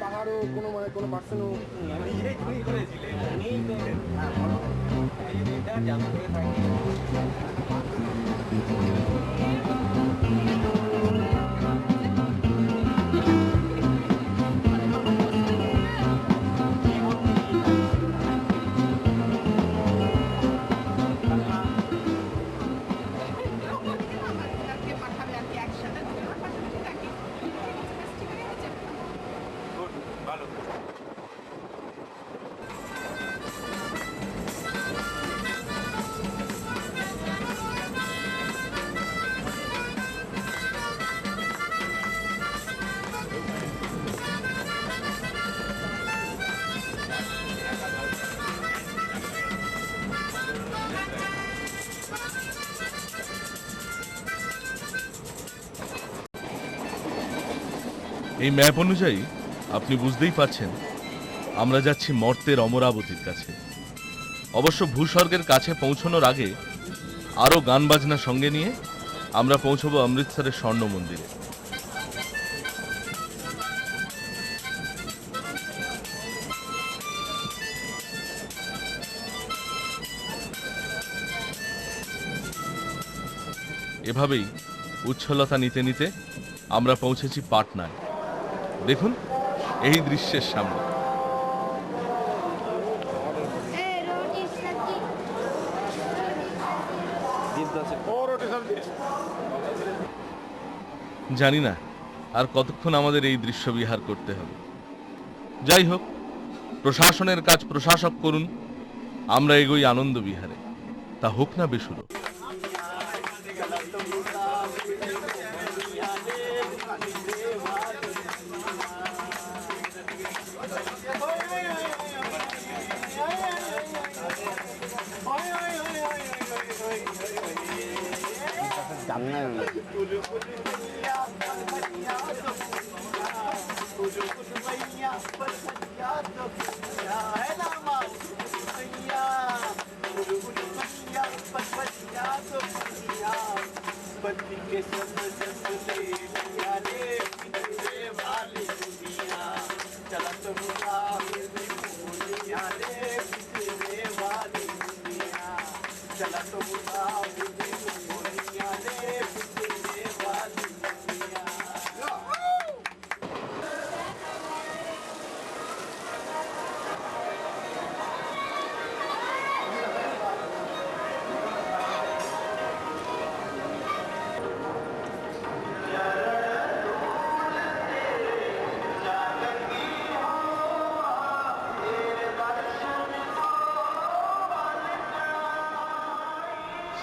পাহাড়ও কোনো পার্সেন্টও এই ম্যাপ অনুযায়ী আপনি বুঝতেই পারছেন আমরা যাচ্ছি মর্তের অমরাবতীর কাছে। অবশ্য ভূস্বর্গের কাছে পৌঁছানোর আগে আরও গান বাজনা সঙ্গে নিয়ে আমরা পৌঁছবো অমৃতসরের স্বর্ণ মন্দিরে। এভাবেই উচ্ছলতা নিতে নিতে আমরা পৌঁছেছি পাটনায়। দেখুন এই দৃশ্যের সামনে জানি না আর কতক্ষণ আমাদের এই দৃশ্য বিহার করতে হবে। যাই হোক, প্রশাসনের কাজ প্রশাসক করুন, আমরা এগোই আনন্দ বিহারে, তা হোক না বেসুরো।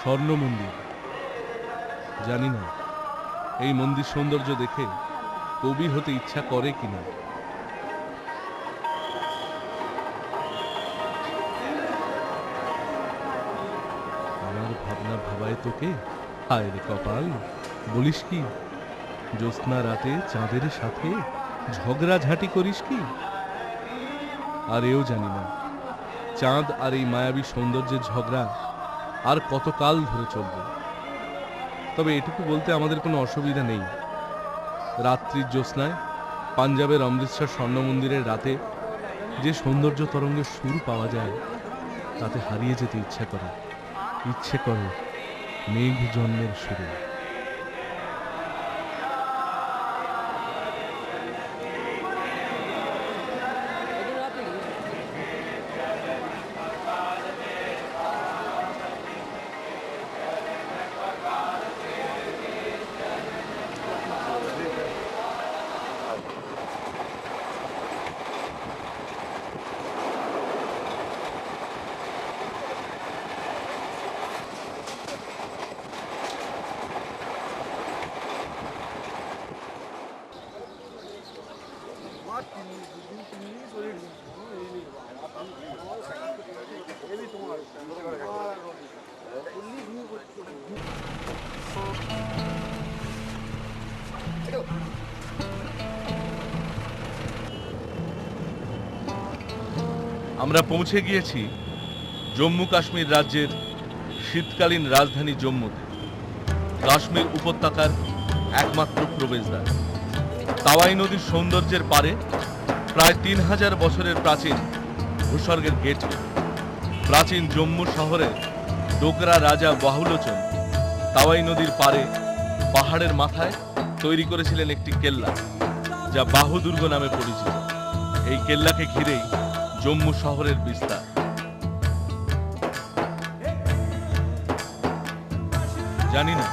স্বর্ণ মন্দির, জানি না এই মন্দির সৌন্দর্য দেখে কবি হতে ইচ্ছা করে কিনা। আমার ভাবনা ভাবায় তোকে, হায় রে কপাল, বলিস কি জ্যোৎস্না রাতে চাঁদের সাথে ঝগড়াঝাটি করিস কি? আর এও জানি না চাঁদ আর এই মায়াবী সৌন্দর্যের ঝগড়া আর কতকাল ধরে চলবে। তবে এটুকু বলতে আমাদের কোনো অসুবিধা নেই, রাত্রির জ্যোৎস্নায় পাঞ্জাবের অমৃতসর স্বর্ণ মন্দিরের রাতে যে সৌন্দর্য তরঙ্গের সুর পাওয়া যায় তাতে হারিয়ে যেতে ইচ্ছে করে মেঘ জন্মের সুরে। আমরা পৌঁছে গিয়েছি জম্মু কাশ্মীর রাজ্যের শীতকালীন রাজধানী জম্মুতে কাশ্মীর উপত্যকার একমাত্র প্রবেশদ্বার। তাওয়াই নদীর সৌন্দর্যের পারে প্রায় 3000 বছরের প্রাচীন ভূস্বর্গের গেট। প্রাচীন জম্মু শহরে ডোগরা রাজা বাহুলোচন তাওয়াই নদীর পারে পাহাড়ের মাথায় তৈরি করেছিলেন একটি কেল্লা, যা বাহু দুর্গ নামে পরিচিত। এই কেল্লাকে ঘিরেই জম্মু শহরের বিস্তার। জানি না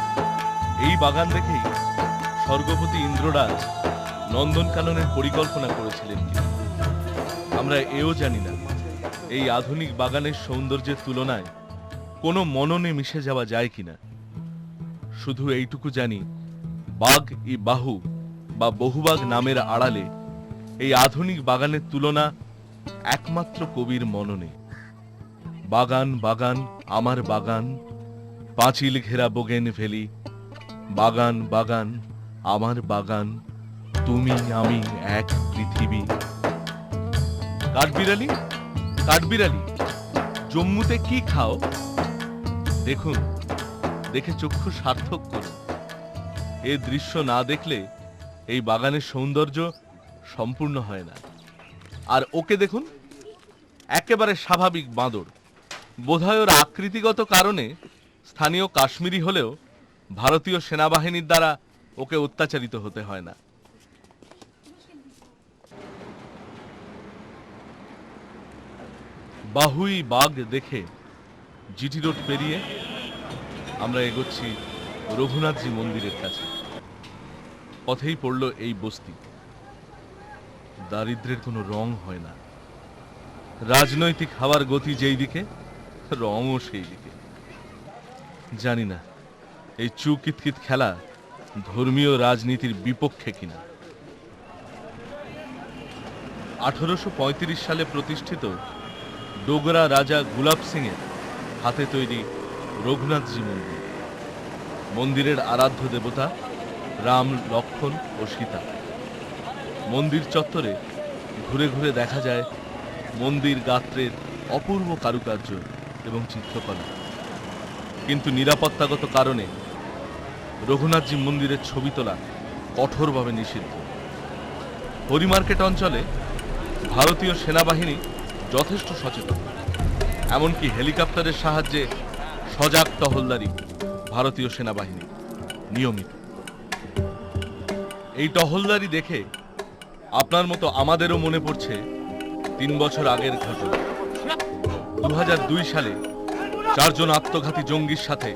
এই বাগান দেখেই স্বর্গপতি ইন্দ্ররাজ নন্দনকাননের পরিকল্পনা করেছিলেন কিনা। আমরা এও জানি না এই আধুনিক বাগানের সৌন্দর্যের তুলনায় কোনো মননে মিশে যাওয়া যায় কিনা। শুধু এইটুকু জানি, বাগ-ই-বাহু বা বহুবাগ নামের আড়ালে এই আধুনিক বাগানের তুলনা একমাত্র কবির মননে। বাগান বাগান আমার বাগান, পাঁচিল ঘেরা বোগেন ভেলি, বাগান বাগান আমার বাগান, তুমি আমি এক পৃথিবী। কাঠবিড়ালি, কাঠবিড়ালি, জম্মুতে কি খাও? দেখুন, দেখে চক্ষু সার্থক করুন। এ দৃশ্য না দেখলে এই বাগানের সৌন্দর্য সম্পূর্ণ হয় না। আর ওকে দেখুন, একেবারে স্বাভাবিক বাঁদর। বোধহয় ওর আকৃতিগত কারণে স্থানীয় কাশ্মীরি হলেও ভারতীয় সেনাবাহিনীর দ্বারা ওকে অত্যাচারিত হতে হয় না। বাহুই বাগ দেখে জিটি রোড পেরিয়ে আমরা এগোচ্ছি রঘুনাথজি মন্দিরের কাছে। পথেই পড়ল এই বস্তি। দারিদ্র্যের কোনো রং হয় না। রাজনৈতিক হাওয়ার গতি যেই দিকে, রঙও সেই দিকে। জানি না এই চুকিতকিত খেলা ধর্মীয় রাজনীতির বিপক্ষে কিনা। 1835 সালে প্রতিষ্ঠিত ডোগরা রাজা গুলাব সিং এর হাতে তৈরি রঘুনাথজি মন্দির। মন্দিরের আরাধ্য দেবতা রাম, লক্ষ্মণ ও সীতা। মন্দির চত্বরে ঘুরে ঘুরে দেখা যায় মন্দির গাত্রের অপূর্ব কারুকার্য এবং চিত্রকলা। কিন্তু নিরাপত্তাগত কারণে রঘুনাথজি মন্দিরের ছবি তোলা কঠোরভাবে নিষিদ্ধ। হরিমার্কেট অঞ্চলে ভারতীয় সেনাবাহিনী যথেষ্ট সচেতন। এমনকি হেলিকপ্টারের সাহায্যে সজাগ টহলদারি ভারতীয় সেনাবাহিনী নিয়মিত। এই টহলদারি দেখে আপনার মতো আমাদেরও মনে পড়ছে 3 বছর আগের ঘটনা। 2002 সালে 4 জন আত্মঘাতী জঙ্গির সাথে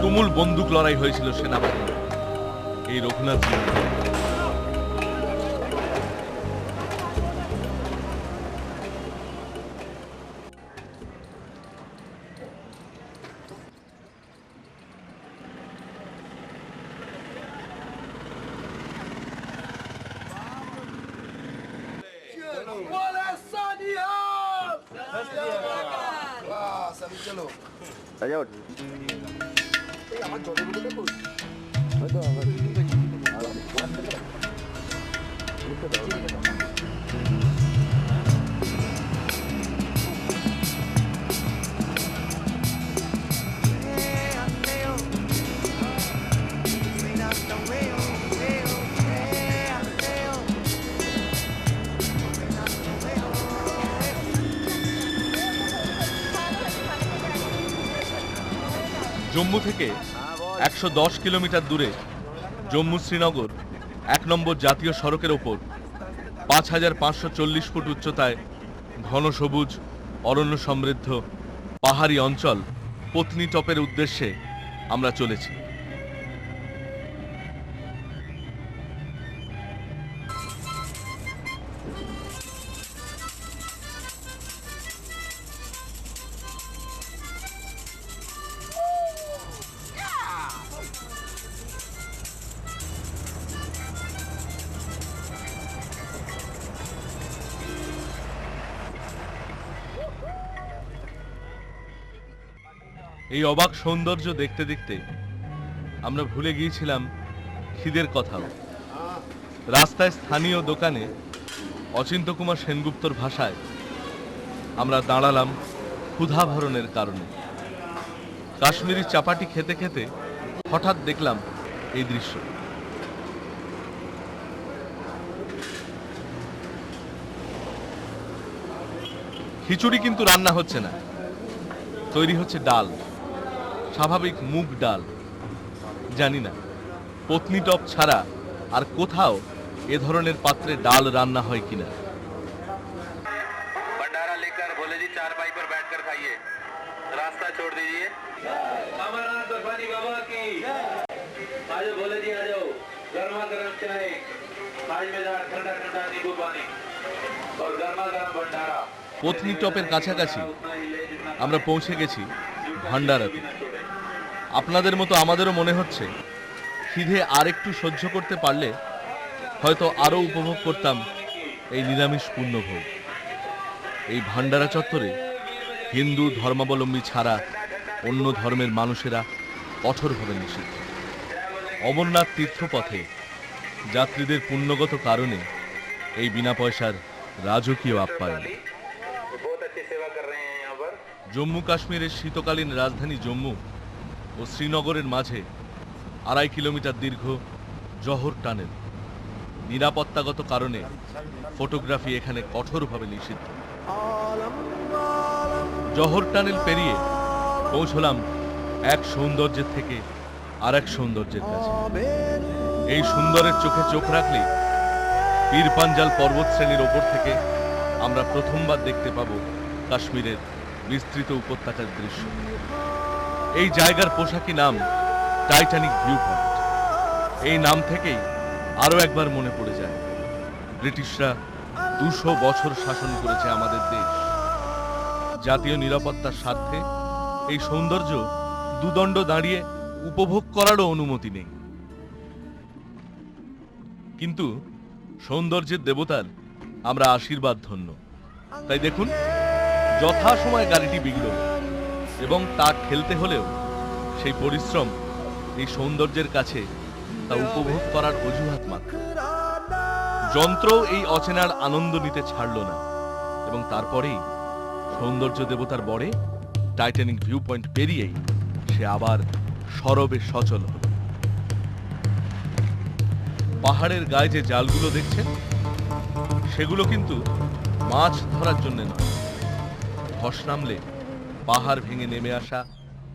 তুমুল বন্দুক লড়াই হয়েছিল সেনাবাহিনী এই রঘুনাথজি মন্দিরে। চলো এই আমার জলের বোতলটা কই? হয়তো জম্মু থেকে 110 কিলোমিটার দূরে জম্মু শ্রীনগর 1 নম্বর জাতীয় সড়কের ওপর 5540 ফুট উচ্চতায় ঘন সবুজ অরণ্য সমৃদ্ধ পাহাড়ি অঞ্চল পত্নীটপের উদ্দেশ্যে আমরা চলেছি। এই অবাক সৌন্দর্য দেখতে দেখতে আমরা ভুলে গিয়েছিলাম খিদের কথাও। রাস্তায় স্থানীয় দোকানে অচিন্ত্য কুমার সেনগুপ্তর ভাষায় আমরা দাঁড়ালাম ক্ষুধাভরণের কারণে। কাশ্মীরি চাপাটি খেতে খেতে হঠাৎ দেখলাম এই দৃশ্য। খিচুড়ি কিন্তু রান্না হচ্ছে না, তৈরি হচ্ছে ডাল, স্বাভাবিক মুগ ডাল। জানি না পত্নী টপ ছাড়া আর কোথাও এ ধরনের পাত্রে ডাল রান্না হয় কিনা। भंडारा लेकर भोले जी चारपाई पर बैठकर खाइए, रास्ता छोड़ दीजिए। अमरनाथ भगवानी बाबा की आज भोले जी आ जाओ, गर्मा गर्म चाय, आज में ठंडा ठंडा नींबू पानी और गर्मा गर्म भंडारा। পত্নী টপের কাছাকাছি আমরা পৌঁছে গেছি ভান্ডারাতে। আপনাদের মতো আমাদেরও মনে হচ্ছে খিদে আর একটু সহ্য করতে পারলে হয়তো আরো উপভোগ করতাম এই নিরামিষ পুণ্যভোগ। এই ভান্ডারা চত্বরে হিন্দু ধর্মাবলম্বী ছাড়া অন্য ধর্মের মানুষেরা কঠোরভাবে নিষিদ্ধ। অমরনাথ তীর্থপথে যাত্রীদের পুণ্যগত কারণে এই বিনা পয়সার রাজকীয় আপ্যায়ন। बहुत अच्छी सेवा कर रहे हैं यहाँ पर। জম্মু কাশ্মীরের শীতকালীন রাজধানী জম্মু ও শ্রীনগরের মাঝে 2.5 কিলোমিটার দীর্ঘ জহর টানেল। নিরাপত্তাগত কারণে ফটোগ্রাফি এখানে কঠোরভাবে নিষিদ্ধ। জহর টানেল পেরিয়ে পৌঁছলাম এক সৌন্দর্যের থেকে আর এক সৌন্দর্যের কাছে। এই সুন্দরের চোখে চোখ রাখলে পীর পাঞ্জাল পর্বত শ্রেণীর ওপর থেকে আমরা প্রথমবার দেখতে পাবো কাশ্মীরের বিস্তৃত উপত্যকার দৃশ্য। এই জায়গার পোশাকি নাম টাইটানিক ভিউ পয়েন্ট। এই নাম থেকেই আরো একবার মনে পড়ে যায় ব্রিটিশরা 200 বছর শাসন করেছে আমাদের দেশ। জাতীয় নিরাপত্তার স্বার্থে এই সৌন্দর্য দুদণ্ড দাঁড়িয়ে উপভোগ করারও অনুমতি নেই। কিন্তু সৌন্দর্যের দেবতার আমরা আশীর্বাদ ধন্য। তাই দেখুন, যথাসময়ে গাড়িটি বিগড়ল এবং তা ঠেলতে হলেও সেই পরিশ্রম এই সৌন্দর্যের কাছে তা উপভোগ করার অজুহাত মাত্র। যন্ত্র এই অচেনার আনন্দ নিতে ছাড়ল না এবং তারপরেই সৌন্দর্য দেবতার বরে টাইটানিক ভিউ পয়েন্ট পেরিয়েই সে আবার সরবে সচল হল। পাহাড়ের গায়ে যে জালগুলো দেখছেন সেগুলো কিন্তু মাছ ধরার জন্য নয়, ধস নামলে পাহাড় ভেঙে নেমে আসা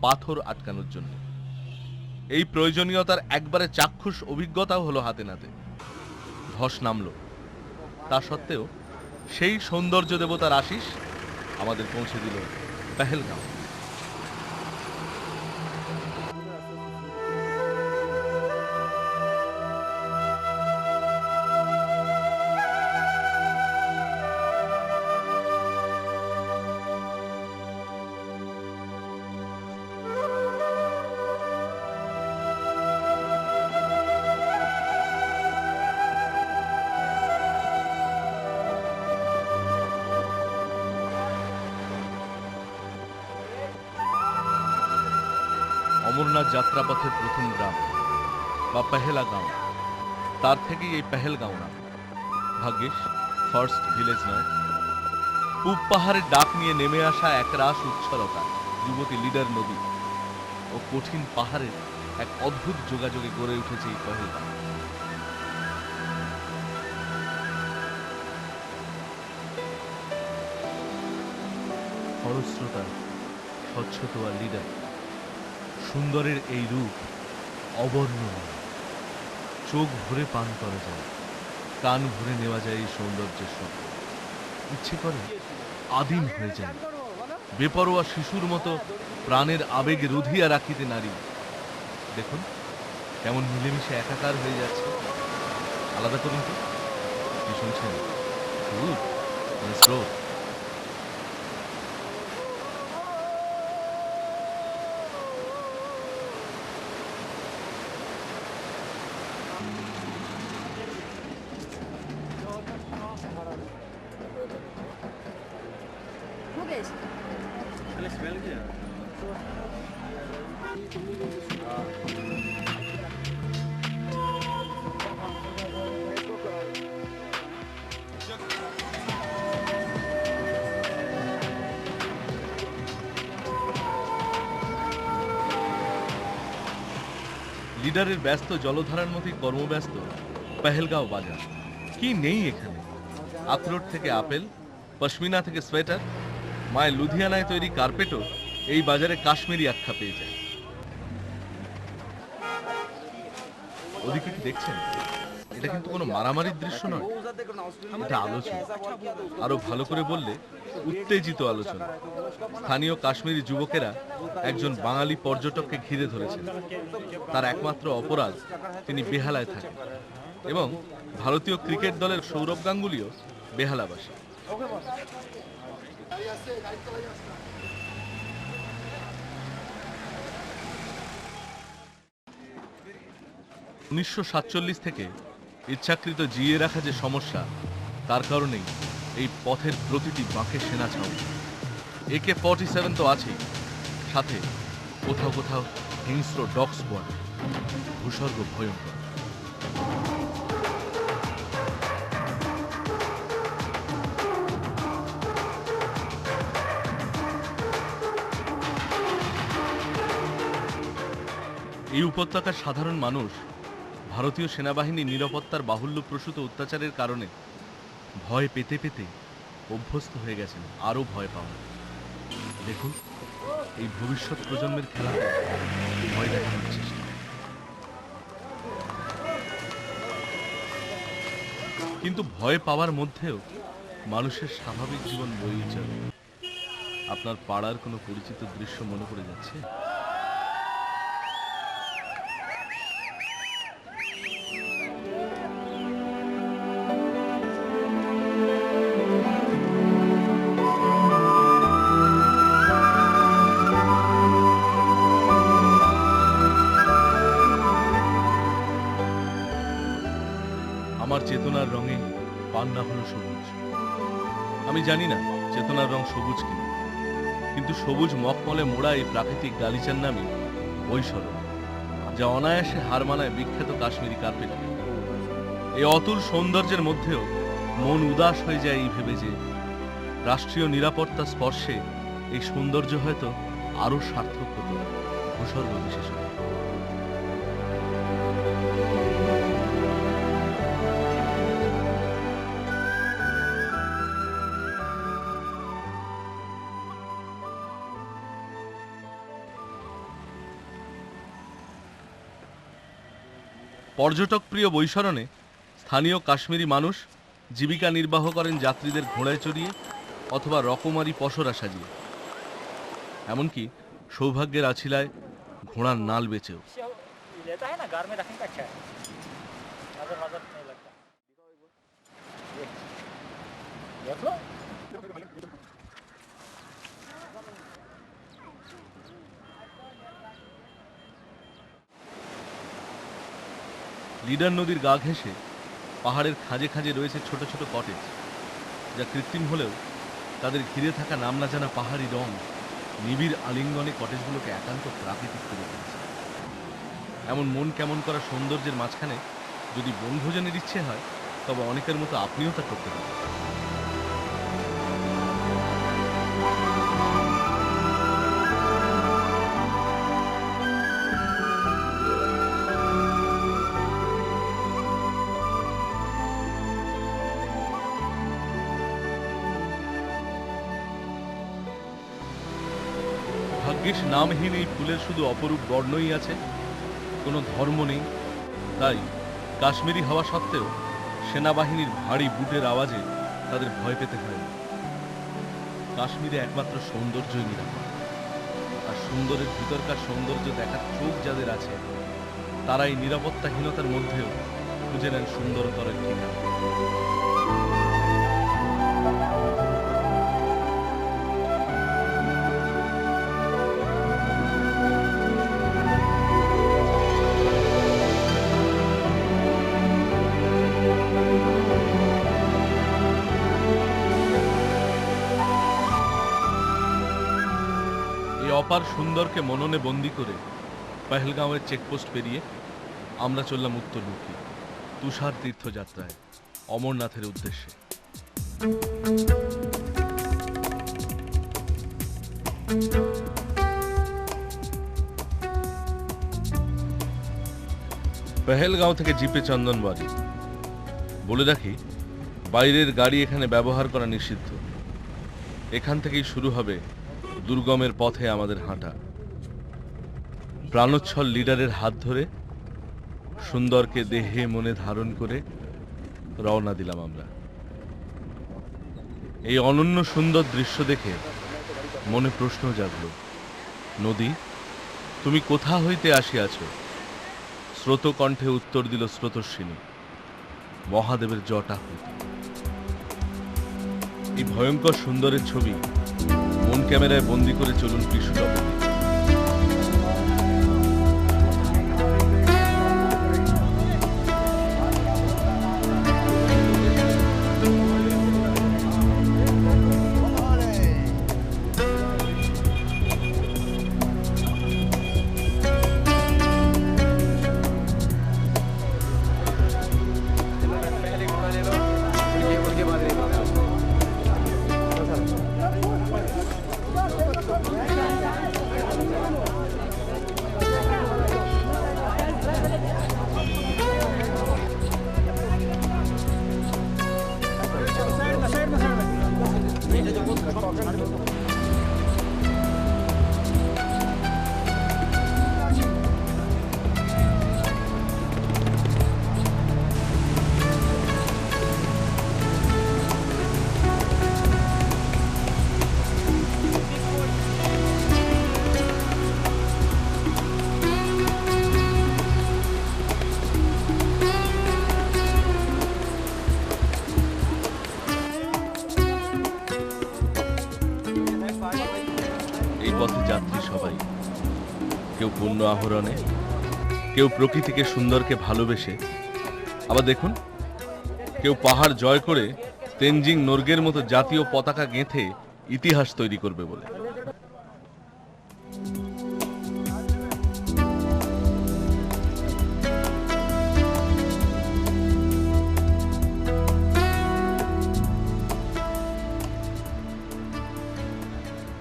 পাথর আটকানোর জন্য। এই প্রয়োজনীয়তার একবারে চাক্ষুষ অভিজ্ঞতাও হলো হাতে নাতে। ধস নামলো, তা সত্ত্বেও সেই সৌন্দর্য দেবতার আশিস আমাদের পৌঁছে দিল পেহেলগাঁও। অমরনাথ যাত্রাপথের প্রথম গ্রাম বা পেহেলাগাঁও, তার থেকেই এই পেহেলগাঁও নাম। ভাগ্যিস ফার্স্ট ভিলেজ নয়। পূব পাহাড়ের ডাক নিয়ে নেমে আসা একরাশ উচ্ছলতা, যুবতী লিডার নদী ও কঠিন পাহাড়ের এক অদ্ভুত যোগাযোগে গড়ে উঠেছে এই পেহেলগাঁও। খরস্রোতা, স্বচ্ছতা লিডার, সুন্দরের এই রূপ অবর্ণনীয়। চোখ ভরে পান করা যায়, কান ভরে নেওয়া যায় এই সৌন্দর্যের শব্দ। ইচ্ছে করে আদিম হয়ে যায়, বেপরোয়া শিশুর মতো প্রাণের আবেগে রুধিয়া রাখিতে নারী। দেখুন কেমন মিলেমিশে একাকার হয়ে যাচ্ছে। আলাদা করুন তো, কি শুনছেন? Good. Let's go. Mukesh. লিডারের ব্যস্ত জলধারার মতোই কর্মব্যস্ত পেহেলগাঁও বাজার। কি নেই এখানে? আখরোট থেকে আপেল, পশমিনা থেকে সোয়েটার, মায়ের লুধিয়ানায় তৈরি কার্পেটও এই বাজারে কাশ্মীরি আখ্যা পেয়ে যায়। ওদিকে কি দেখছেন? এটা কিন্তু কোনো মারামারির দৃশ্য নয়, এটা আলোচনা। আরো ভালো করে বললে উত্তেজিত আলোচনা। স্থানীয় কাশ্মীরি যুবকেরা একজন বাঙালি পর্যটককে ঘিরে ধরেছেন। তার একমাত্র অপরাধ তিনি বেহালায় থাকেন এবং ভারতীয় ক্রিকেট দলের সৌরভ গাঙ্গুলিও বেহালাবাসী। 1947 থেকে ইচ্ছাকৃত জিয়ে রাখা যে সমস্যা, তার কারণেই এই পথের প্রতিটি বাঁকে সেনা ছাউনি। AK-47 তো আছেই, সাথে কোথাও কোথাও হিংস্র ডগ স্কোয়াড। ভূস্বর্গ ভয়ঙ্কর। এই উপত্যকার সাধারণ মানুষ ভারতীয় সেনাবাহিনীর নিরাপত্তার বাহুল্যপ্রসূত অত্যাচারের কারণে ভয় পেতে পেতে অভ্যস্ত হয়ে গেছেন আরো ভয় পাওয়া। দেখুন, এই ভবিষ্যৎ প্রজন্মের খেলাতে ভয় দেখানোর চেষ্টা। কিন্তু ভয় পাওয়ার মধ্যেও মানুষের স্বাভাবিক জীবন বয়ে চলে। আপনার পাড়ার কোনো পরিচিত দৃশ্য মনে পড়ে যাচ্ছে? আমার চেতনার রঙে পান্না হলো সবুজ। আমি জানি না চেতনার রং সবুজ কিনা, কিন্তু সবুজ মখমলে মোড়া এই প্রাকৃতিক গালিচার নামই বৈশরণ, যা অনায়াসে হার মানায় বিখ্যাত কাশ্মীরি কার্পেটকে। এই অতুল সৌন্দর্যের মধ্যেও মন উদাস হয়ে যায় এই ভেবে যে রাষ্ট্রীয় নিরাপত্তা স্পর্শে এই সৌন্দর্য হয়তো আরো সার্থক হতো ভূস্বর্গ বিশেষণ। পর্যটক প্রিয় বৈশরণে স্থানীয় কাশ্মীরি মানুষ জীবিকা নির্বাহ করেন যাত্রীদের ঘোড়ায় চড়িয়ে অথবা রকমারি পসরা সাজিয়ে, এমনকি সৌভাগ্যের আছিলায় ঘোড়ার নাল বেচেও। লিডার নদীর গা ঘেঁষে পাহাড়ের খাঁজে খাঁজে রয়েছে ছোট ছোট কটেজ, যা কৃত্রিম হলেও তাদের ঘিরে থাকা নাম না জানা পাহাড়ি রং নিবিড় আলিঙ্গনে কটেজগুলোকে একান্ত প্রাকৃতিক করে তুলেছে। এমন মন কেমন করা সৌন্দর্যের মাঝখানে যদি বনভোজনের ইচ্ছে হয়, তবে অনেকের মতো আপনিও তা করতে পারেন। ভাগ্যিস নামহীন এই ফুলের শুধু অপরূপ বর্ণই আছে, কোনো ধর্ম নেই। তাই কাশ্মীরি হওয়া সত্ত্বেও সেনাবাহিনীর ভারী বুটের আওয়াজে তাদের ভয় পেতে হয় না। কাশ্মীরে একমাত্র সৌন্দর্যই নিরাপদ, আর সুন্দরের ভিতরকার সৌন্দর্য দেখার চোখ যাদের আছে, তারা এই নিরাপত্তাহীনতার মধ্যেও খুঁজে নেন সুন্দরতরের ঠিকানা। অপার সুন্দরকে মননে বন্দি করে পেহেলগাঁওয়ের চেকপোস্ট পেরিয়ে আমরা চললাম উত্তরমুখী তুষার তীর্থযাত্রায় অমরনাথের উদ্দেশ্যে। পেহেলগাঁও থেকে জিপে চন্দনবাড়ি। বলে রাখি, বাইরের গাড়ি এখানে ব্যবহার করা নিষিদ্ধ। এখান থেকেই শুরু হবে দুর্গমের পথে আমাদের হাঁটা। প্রাণোচ্ছল লিডারের হাত ধরে সুন্দরকে দেহে মনে ধারণ করে রওনা দিলাম আমরা। এই অনন্য সুন্দর দৃশ্য দেখে মনে প্রশ্ন জাগল, নদী তুমি কোথা হইতে আসিয়াছ? স্রোত কণ্ঠে উত্তর দিল স্রোতস্বিনী, মহাদেবের জটা হইতে। এই ভয়ঙ্কর সুন্দরের ছবি মন ক্যামেরায় বন্দি করে চলুন পিসুটপে। এই পথে যাত্রী সবাই, কেউ পুণ্য আহরণে, কেউ প্রকৃতিকে সুন্দরকে ভালোবেসে, আবার দেখুন কেউ পাহাড় জয় করে তেনজিং নোরগের মতো জাতীয় পতাকা গেঁথে ইতিহাস তৈরি করবে বলে।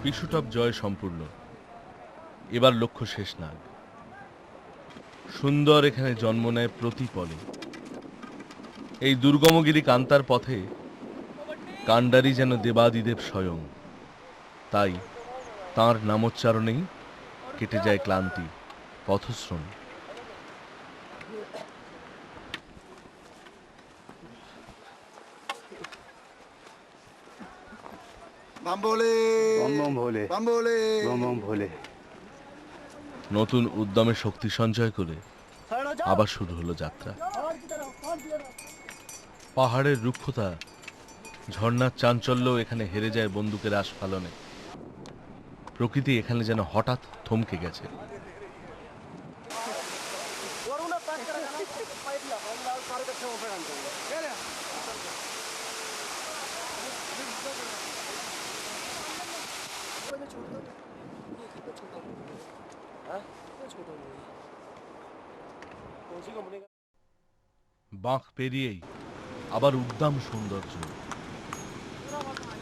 পিসুটপ জয় সম্পূর্ণ। এবার লক্ষ্য শেষনাগ। সুন্দর এখানে জন্ম নেয় প্রতিপলে। এই দুর্গমগিরি কান্তার পথে কাণ্ডারি যেন দেবাদিদেব স্বয়ং। তাই তাঁর নামোচ্চারণেই কেটে যায় ক্লান্তি, পথশ্রম। নতুন উদ্যমে শক্তি সঞ্চয় করে আবার শুরু হলো যাত্রা। পাহাড়ের রুক্ষতা, ঝর্ণার চাঞ্চল্য এখানে হেরে যায় বন্দুকের আস্ফালনে। প্রকৃতি এখানে যেন হঠাৎ থমকে গেছে। বাঁক পেরিয়েই আবার উদ্দাম সৌন্দর্য।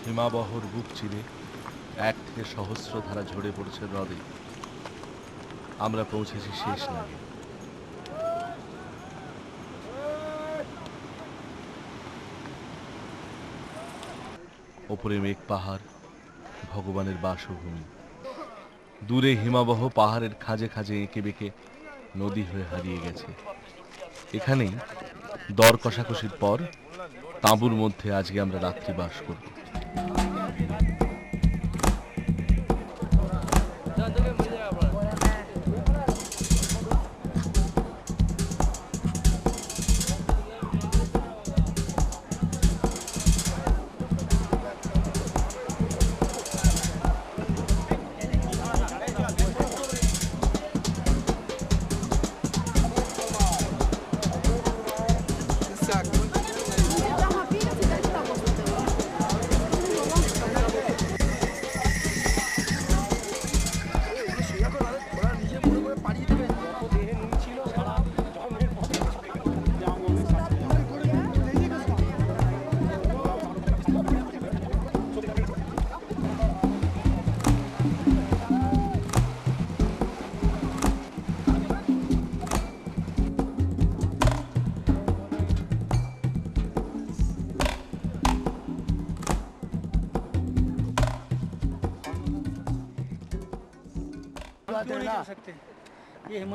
হিমাবহর বুক চিরে এক থেকে সহস্র ধারা ঝরে পড়ছে হ্রদে। আমরা পৌঁছেছি শেষনাগে। ওপরে মেঘ পাহাড়, ভগবানের বাসভূমি। দূরে হিমাবহ পাহাড়ের খাঁজে খাঁজে এঁকে বেঁকে নদী হয়ে হারিয়ে গেছে। এখানেই দর কষাকষির পর তাঁবুর মধ্যে আজকে আমরা রাত্রি বাস করব।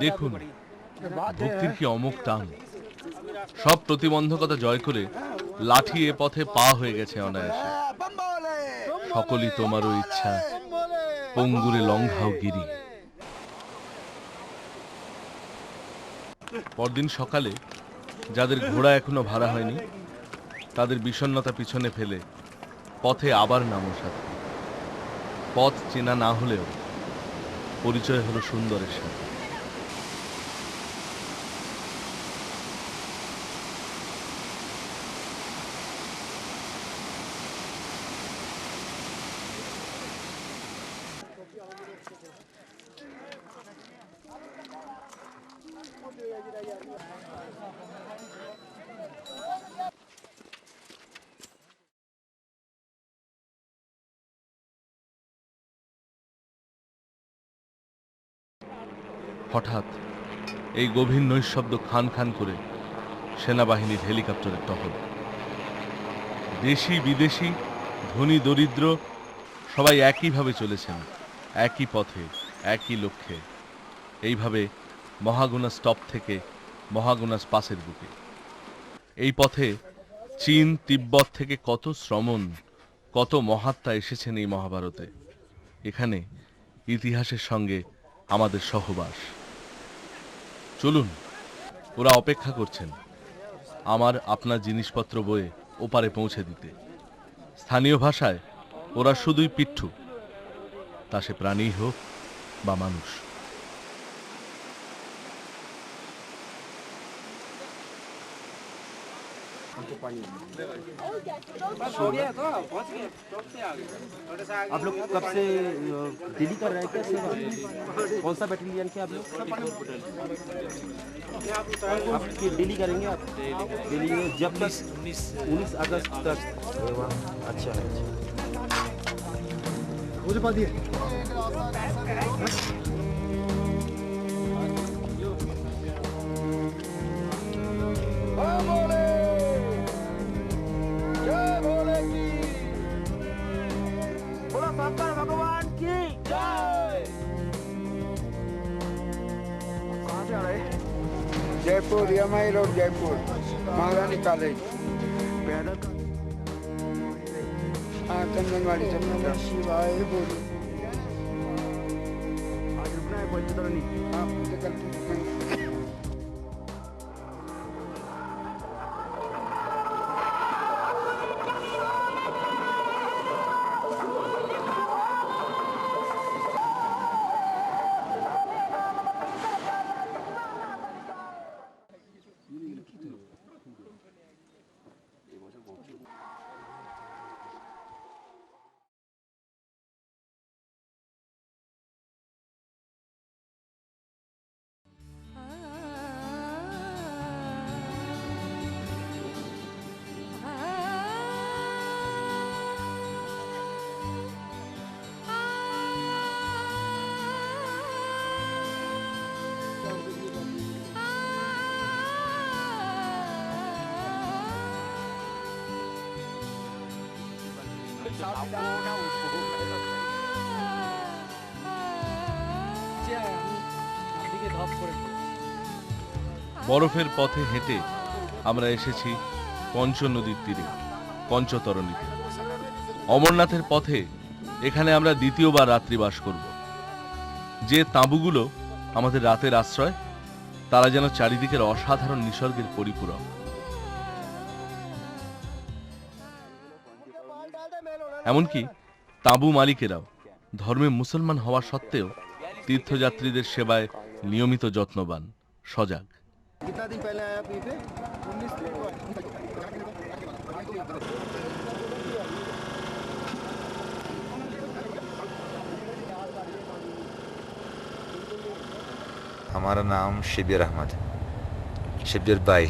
দেখুন ভক্তির কি অমোঘ টান। সব প্রতিবন্ধকতা জয় করে লাঠি এ পথে পা হয়ে গেছে অনায়াসে। সকলই তোমারও ইচ্ছা, পঙ্গুরে লঙ্ঘাও গিরি। পরদিন সকালে যাদের ঘোড়া এখনো ভাড়া হয়নি তাদের বিষণ্ণতা পিছনে ফেলে পথে আবার নামো সাথে। পথ চেনা না হলেও পরিচয় হলো সুন্দরের সাথে। হঠাৎ এই গভীর নৈশব্দ খান খান করে সেনাবাহিনীর হেলিকপ্টারের টহল। দেশি বিদেশি, ধনী দরিদ্র সবাই একইভাবে চলেছেন, একই পথে, একই লক্ষ্যে। এইভাবে মহাগুনা স্টপ থেকে মহাগুনা পাসের বুকে। এই পথে চীন তিব্বত থেকে কত শ্রমণ, কত মহাত্মা এসেছেন এই মহাভারতে। এখানে ইতিহাসের সঙ্গে আমাদের সহবাস। চলুন, ওরা অপেক্ষা করছেন আমার আপনার জিনিসপত্র বয়ে ওপারে পৌঁছে দিতে। স্থানীয় ভাষায় ওরা শুধুই পিঠু, তা সে প্রাণী হোক বা মানুষ। आप लोग कब से दिल्ली कर रहे हैं क्या सेवा? कौन सा बैटालियन के आप लोग? आपकी दिल्ली करेंगे आप? दिल्ली में जब तक 19 अगस्त तक। अच्छा है। मुझे पा दिए। भगवान की जय। कहाँ से आ रहे हैं? जयपुर यमाई रोड जयपुर महारानी कॉलेज। हाँ चंदनवाड़ी शिवाय बोली। आज रुकना है कोई तरह नहीं। हाँ निकलते বরফের পথে হেঁটে আমরা এসেছি পঞ্চ নদীর তীরে, পঞ্চতরণীতে। অমরনাথের পথে এখানে আমরা দ্বিতীয়বার রাত্রিবাস করব। যে তাঁবুগুলো আমাদের রাতের আশ্রয়, তারা যেন চারিদিকের অসাধারণ নিসর্গের পরিপূরক। এমনকি তাঁবু মালিকেরাও ধর্মে মুসলমান হওয়া সত্ত্বেও তীর্থযাত্রীদের সেবায় নিয়মিত যত্নবান, সজাগ। कितना दिन पहले आया आप यहीं पे? 19 दिन। हमारा नाम शिबिर अहमद, शिबिर भाई।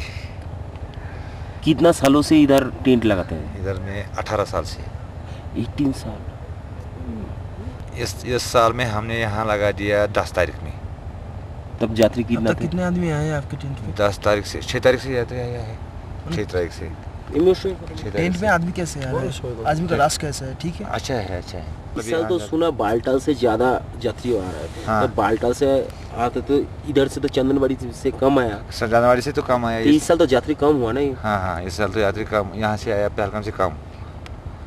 कितना सालों से इधर टेंट लगाते हैं? इधर में 18 साल से। 18 साल। इस साल में हमने यहाँ लगा दिया 10 तारीख में। तब यात्री कितना थे? कितने आदमी आए आपके टेंट में? 10 तारीख से 6 तारीख से जाते आया है। 6 तारीख से इमोशन टेंट में आदमी कैसे आ रहा है, आदमी का रास कैसा है, ठीक है। अच्छा है, अच्छा है। इस साल तो सुना बालटाल से ज्यादा यात्री आ रहा है। हाँ। तो बालटाल से आते तो इधर से तो चंदनबाड़ी से कम आया, जनवरी से तो कम आया तो इस साल तो यात्री कम हुआ नहीं। हाँ हाँ, इस साल तो यात्री कम यहाँ से आया, पहलगाम से कम।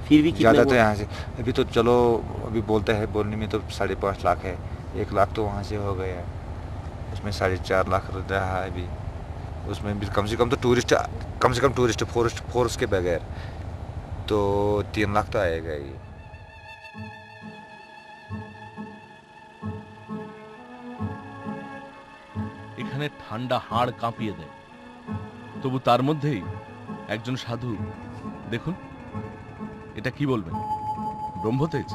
फिर भी कितने ज़्यादा तो हुआ? यहाँ से अभी तो चलो, अभी बोलते हैं बोलने में तो 5.5 लाख है, 1 लाख तो वहाँ से हो गया, उसमें 4.5 लाख रहा है अभी। उसमें भी कम से कम टूरिस्ट फोर्स के बगैर तो 3 लाख तो आएगा ही। এখানে ঠান্ডা হাড় কাঁপিয়ে দেয়, তবু তার মধ্যেই একজন সাধু, দেখুন এটা কি বলবেন, ব্রহ্মতেজ।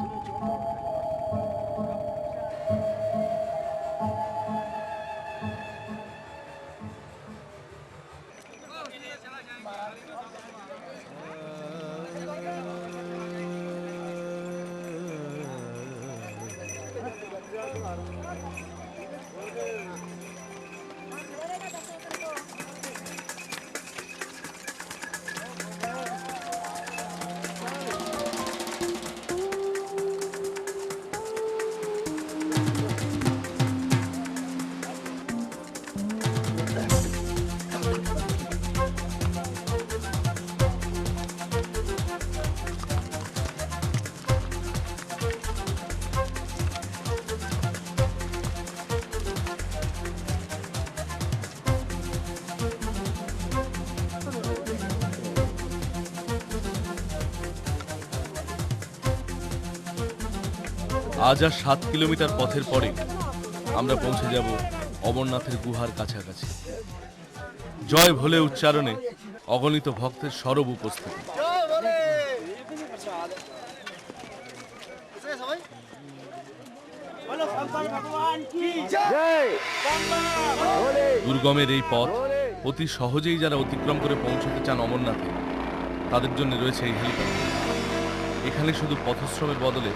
আজ আর 7 কিলোমিটার পথের পরে আমরা পৌঁছে যাব অমরনাথের গুহার কাছাকাছি। জয় ভোলে উচ্চারণে অগণিত ভক্তের সরব উপস্থিতি। দুর্গমের এই পথ অতি সহজেই যারা অতিক্রম করে পৌঁছতে চান অমরনাথে, তাদের জন্য রয়েছে এই হেলিকপ্টার। এখানে শুধু পথশ্রমের বদলে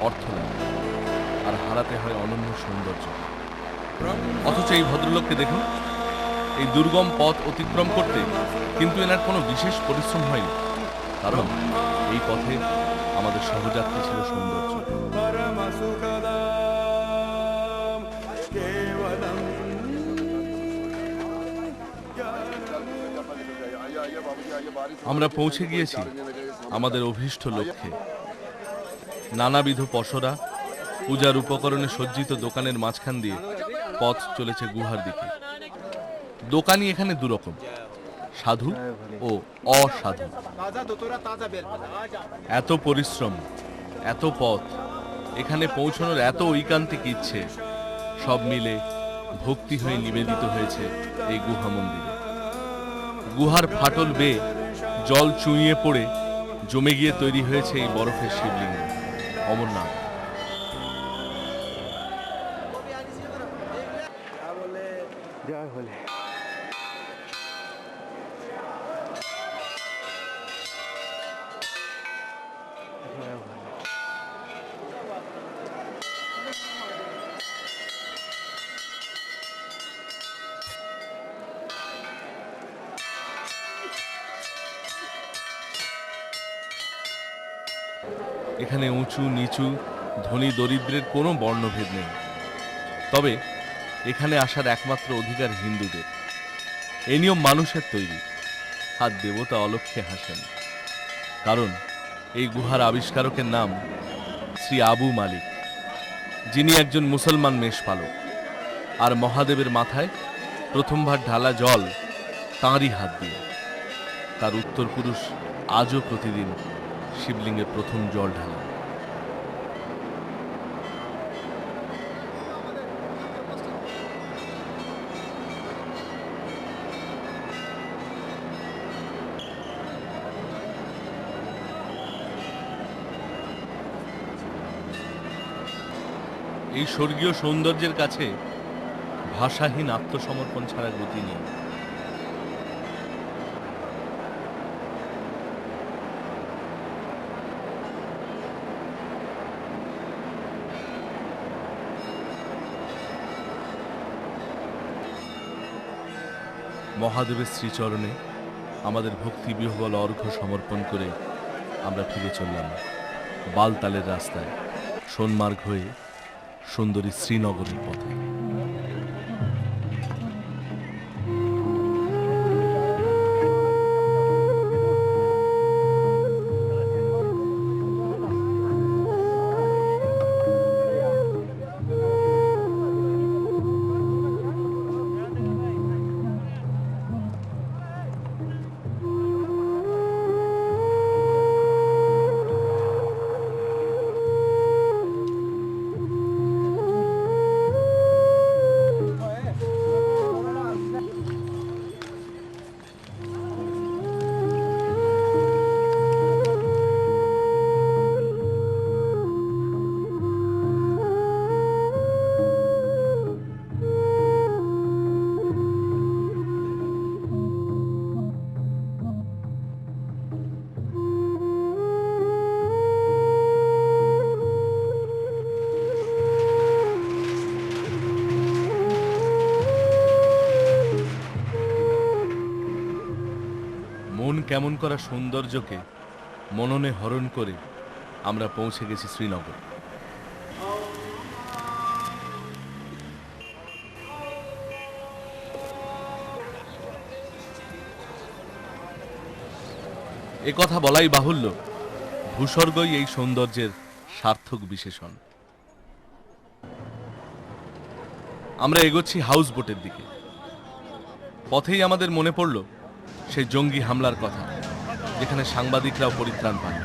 অর্থ নেই, আর হারাতে হয় অনন্য সৌন্দর্য। অথচ এই ভদ্রলোককে দেখুন, এই দুর্গম পথ অতিক্রম করতে কিন্তু এনার কোনো বিশেষ পরিশ্রম হয়নি, কারণ এই পথে আমাদের সহযাত্রী ছিল সৌন্দর্য। আমরা পৌঁছে গিয়েছি আমাদের অভীষ্ট লক্ষ্যে। নানাবিধ পসরা, পূজার উপকরণে সজ্জিত দোকানের মাঝখান দিয়ে পথ চলেছে গুহার দিকে। দোকানি এখানে দুরকম, সাধু ও অসাধু। এত পরিশ্রম, এত পথ, এখানে পৌঁছানোর এত ঐকান্তিক ইচ্ছে, সব মিলে ভক্তি হয়ে নিবেদিত হয়েছে এই গুহা মন্দিরে। গুহার ফাটল বেয়ে জল চুঁইয়ে পড়ে জমে গিয়ে তৈরি হয়েছে এই বরফের শিবলিঙ্গ অমরনাথ। এখানে উঁচু নিচু, ধনী দরিদ্রের কোনো বর্ণভেদ নেই। তবে এখানে আসার একমাত্র অধিকার হিন্দুদের। এই নিয়ম মানুষের তৈরি, আর দেবতা অলক্ষ্যে হাসেন। কারণ এই গুহার আবিষ্কারকের নাম শ্রী আবু মালিক, যিনি একজন মুসলমান মেষপালক। আর মহাদেবের মাথায় প্রথমবার ঢালা জল তাঁরই হাত দিয়ে। তার উত্তরপুরুষ আজও প্রতিদিন শিবলিঙ্গে প্রথম জল ঢালেন। এই স্বর্গীয় সৌন্দর্যের কাছে ভাষাহীন আত্মসমর্পণ ছাড়া গতি নেই। মহাদেবের শ্রীচরণে আমাদের ভক্তি বিহ্বল অর্ঘ্য সমর্পণ করে আমরা ফিরে চললাম বালতালের রাস্তায়, সোনমার্গ হয়ে সুন্দরী শ্রীনগরের পথে। মন কেমন করা সৌন্দর্যকে মননে হরণ করে আমরা পৌঁছে গেছি শ্রীনগর। এ কথা বলাই বাহুল্য, ভূস্বর্গই এই সৌন্দর্যের সার্থক বিশেষণ। আমরা এগোচ্ছি হাউস বোটের দিকে। পথেই আমাদের মনে পড়ল সেই জঙ্গি হামলার কথা, যেখানে সাংবাদিকরাও পরিত্রাণ পান।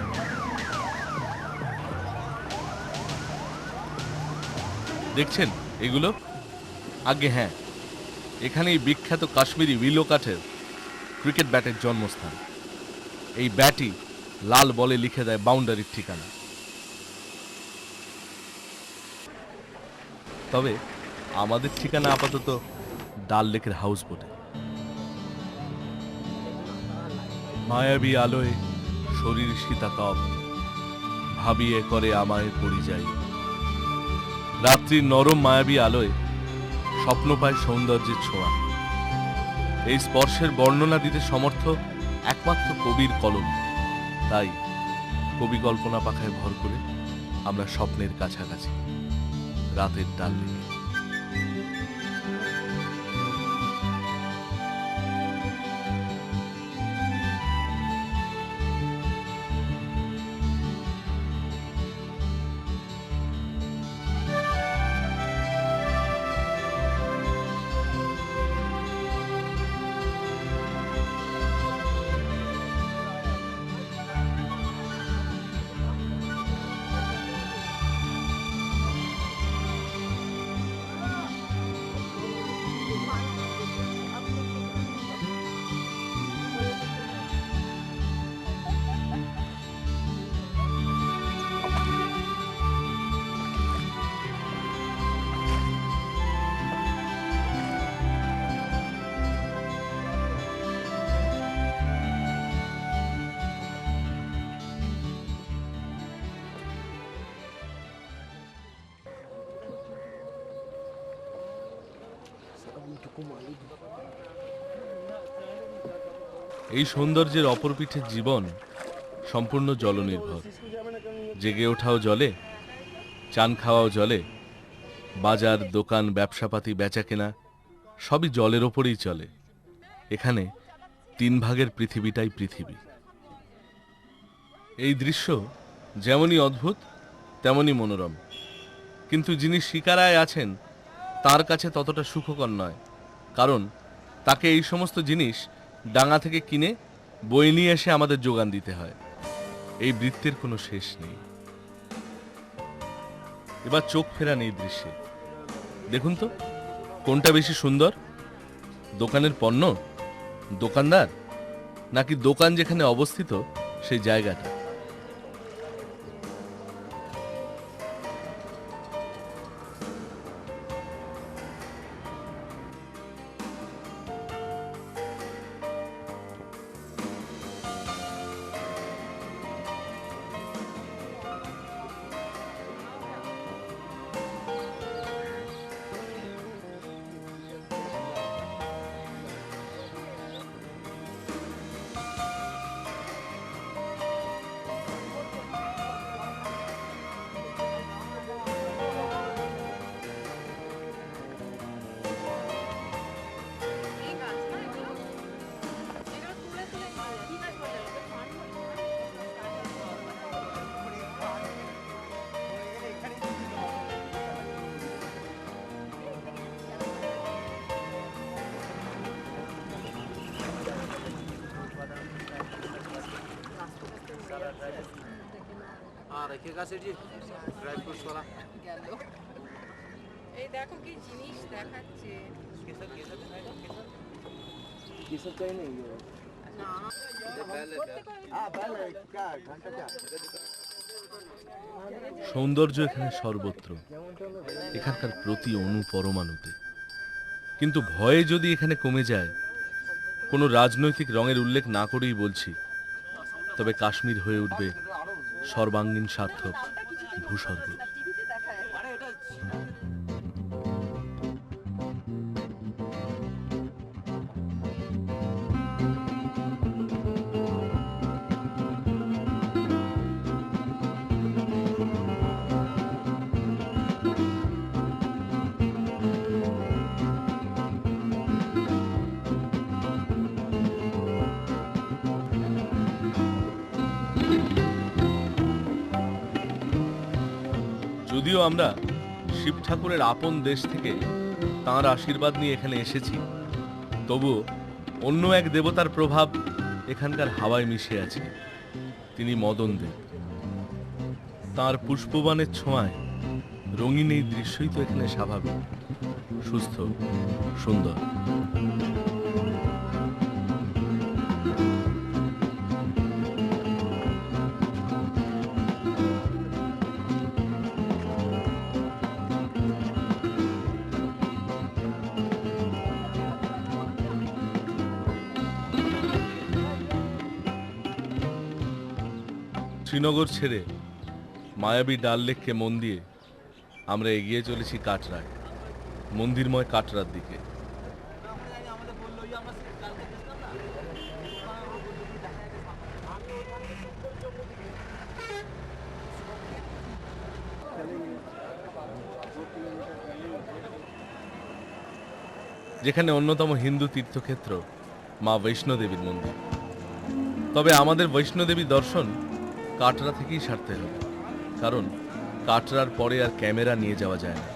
দেখছেন এগুলো? আগে হ্যাঁ, এখানেই বিখ্যাত কাশ্মীরি উইলো কাঠের ক্রিকেট ব্যাটের জন্মস্থান। এই ব্যাটই লাল বলে লিখে দেয় বাউন্ডারির ঠিকানা। তবে আমাদের ঠিকানা আপাতত ডাল লেকের হাউস বোটে। মায়াবী আলোয় শরীর শীতাতপ, ভাবিয়ে করে আমায় পরিযায়ী। রাত্রির নরম মায়াবী আলোয় স্বপ্ন পায় সৌন্দর্যের ছোঁয়া। এই স্পর্শের বর্ণনা দিতে সমর্থ একমাত্র কবির কলম। তাই কবি কল্পনা পাখায় ভর করে আমরা স্বপ্নের কাছাকাছি, রাতের ডাল লেকে। এই সৌন্দর্যের অপর পিঠের জীবন সম্পূর্ণ জলনির্ভর। জেগে ওঠাও জলে, চান খাওয়াও জলে, বাজার দোকান ব্যবসাপাতি বেচা কেনা সবই জলের ওপরেই চলে। এখানে 3 ভাগের পৃথিবীটাই পৃথিবী। এই দৃশ্য যেমনই অদ্ভুত তেমনই মনোরম, কিন্তু যিনি শিকারায় আছেন তার কাছে ততটা সুখকর নয়, কারণ তাকে এই সমস্ত জিনিস ডাঙা থেকে কিনে বই নিয়ে এসে আমাদের যোগান দিতে হয়। এই বৃত্তের কোনো শেষ নেই। এবার চোখ ফেরান এই দৃশ্যে। দেখুন তো কোনটা বেশি সুন্দর, দোকানের পণ্য, দোকানদার, নাকি দোকান যেখানে অবস্থিত সেই জায়গাটা? रखिएगा सेठ जी ड्राई फ्रूट्स वाला গেল এই দেখো কি জিনিস দেখাচ্ছে केसर चाहिए नहीं ये না हाँ पहले क्या घंटा क्या সৌন্দর্য এখানে সর্বত্র, এখানকার প্রতি অণু পরমাণুতে। কিন্তু ভয়ে যদি এখানে কমে যায়, কোনো রাজনৈতিক রঙের উল্লেখ না করেই বলছি, তবে কাশ্মীর হয়ে উঠবে সর্বাঙ্গীন সার্থক ভূস্বর্গ। টিভিতে দেখায় যদিও আমরা শিব ঠাকুরের আপন দেশ থেকে তাঁর আশীর্বাদ নিয়ে এখানে এসেছি, তবু অন্য এক দেবতার প্রভাব এখানকার হাওয়ায় মিশে আছে। তিনি মদন দেব। তাঁর পুষ্পবানের ছোঁয়ায় রঙিন এই দৃশ্যই তো এখানে স্বাভাবিক, সুস্থ, সুন্দর। শ্রীনগর ছেড়ে মায়াবী ডাল লেককে মন দিয়ে আমরা এগিয়ে চলেছি কাটরায়, মন্দিরময় কাটরার দিকে। যেখানে অন্যতম হিন্দু তীর্থক্ষেত্র মা বৈষ্ণোদেবীর মন্দির। তবে আমাদের বৈষ্ণোদেবী দর্শন কাটরা থেকেই সারতে হবে, কারণ কাটরার পরে আর ক্যামেরা নিয়ে যাওয়া যায় না।